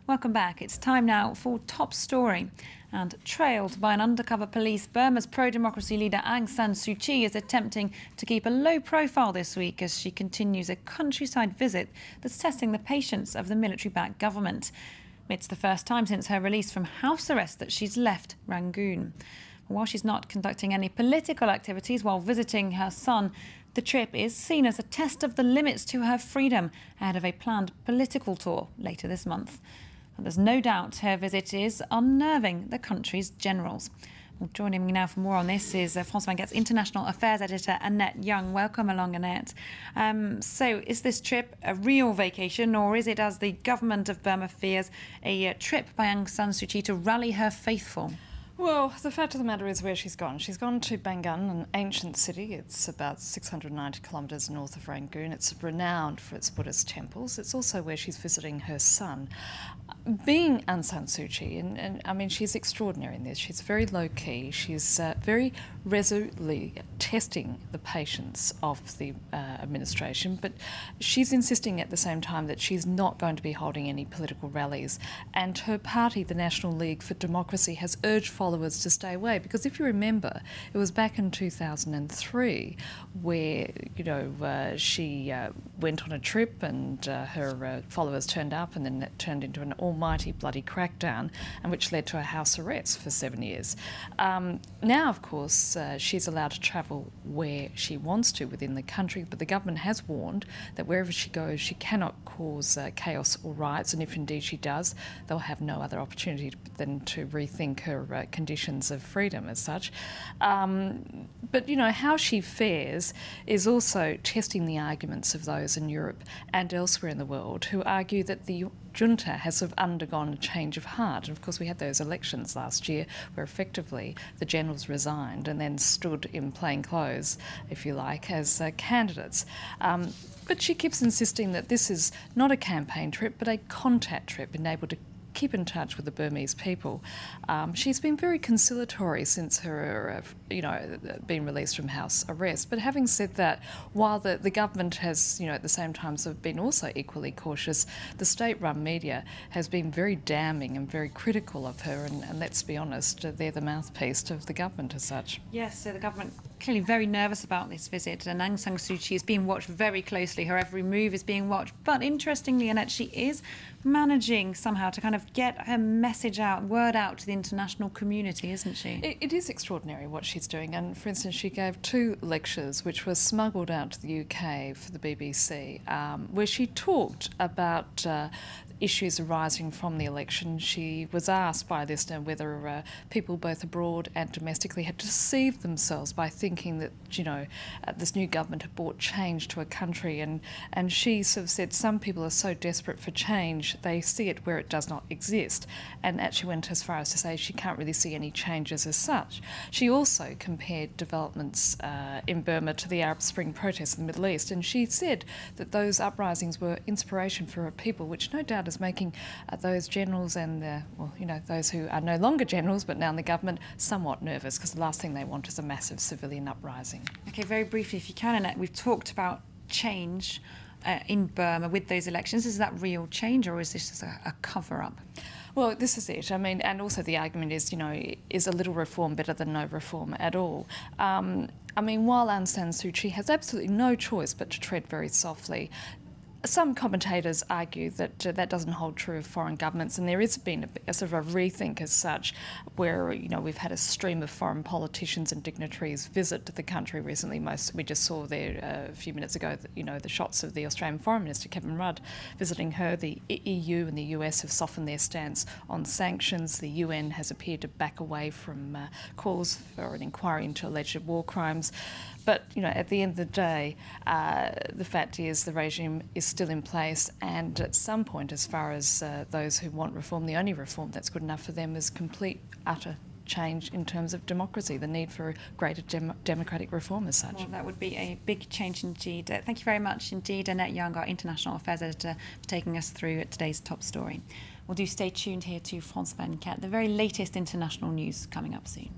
Welcome back. It's time now for Top Story. And trailed by an undercover police, Burma's pro-democracy leader Aung San Suu Kyi is attempting to keep a low profile this week as she continues a countryside visit that's testing the patience of the military-backed government. It's the first time since her release from house arrest that she's left Rangoon. While she's not conducting any political activities while visiting her son, the trip is seen as a test of the limits to her freedom ahead of a planned political tour later this month. And there's no doubt her visit is unnerving the country's generals. Well, joining me now for more on this is France 24's International Affairs Editor Annette Young. Welcome along, Annette. So is this trip a real vacation, or is it, as the government of Burma fears, a trip by Aung San Suu Kyi to rally her faithful? Well, the fact of the matter is where she's gone. She's gone to Bangan, an ancient city. It's about 690 kilometres north of Rangoon. It's renowned for its Buddhist temples. It's also where she's visiting her son. Being Aung San Suu Kyi, and I mean, she's extraordinary in this. She's very low-key. She's very resolutely testing the patience of the administration, but she's insisting at the same time that she's not going to be holding any political rallies. And her party, the National League for Democracy, has urged followers to stay away, because if you remember, it was back in 2003 where, she went on a trip and her followers turned up, and then that turned into an almighty bloody crackdown, and which led to a house arrest for 7 years. Now, of course, she's allowed to travel where she wants to within the country, but the government has warned that wherever she goes, she cannot cause chaos or riots, and if indeed she does, they'll have no other opportunity than to rethink her conditions of freedom as such. But, how she fares is also testing the arguments of those in Europe and elsewhere in the world who argue that the junta has sort of undergone a change of heart. And of course we had those elections last year where effectively the generals resigned and then stood in plain clothes, if you like, as candidates. But she keeps insisting that this is not a campaign trip but a contact trip, enabled to keep in touch with the Burmese people. She's been very conciliatory since her, being released from house arrest. But having said that, while the government has, at the same time sort of been also equally cautious, the state-run media has been very damning and very critical of her. And let's be honest, they're the mouthpiece of the government as such. Yes, so the government clearly very nervous about this visit, and Aung San Suu Kyi is being watched very closely. Her every move is being watched. But interestingly, Annette, she is managing somehow to kind of get her message out, word out to the international community, isn't she? It is extraordinary what she's doing. And for instance, she gave 2 lectures which were smuggled out to the UK for the BBC, where she talked about issues arising from the election. She was asked by a listener whether people both abroad and domestically had deceived themselves by thinking that, this new government had brought change to a country. And she sort of said some people are so desperate for change, they see it where it does not exist. And actually went as far as to say she can't really see any changes as such. She also compared developments in Burma to the Arab Spring protests in the Middle East. And she said that those uprisings were inspiration for her people, which no doubt is making those generals and those who are no longer generals but now in the government somewhat nervous, because the last thing they want is a massive civilian uprising. OK, very briefly, if you can, Annette, we've talked about change in Burma with those elections. Is that real change, or is this just a cover-up? Well, this is it. I mean, and also the argument is, is a little reform better than no reform at all? I mean, while Aung San Suu Kyi has absolutely no choice but to tread very softly, some commentators argue that that doesn't hold true of foreign governments, and there has been a sort of a rethink as such, where we've had a stream of foreign politicians and dignitaries visit the country recently. We just saw there a few minutes ago, the shots of the Australian Foreign Minister Kevin Rudd visiting her. The EU and the US have softened their stance on sanctions. The UN has appeared to back away from calls for an inquiry into alleged war crimes. But, at the end of the day, the fact is the regime is still in place, and at some point, as far as those who want reform, the only reform that's good enough for them is complete, utter change in terms of democracy, the need for greater democratic reform as such. Well, that would be a big change indeed. Thank you very much indeed, Annette Young, our International Affairs Editor, for taking us through today's top story. Well, do stay tuned here to France 24, the very latest international news coming up soon.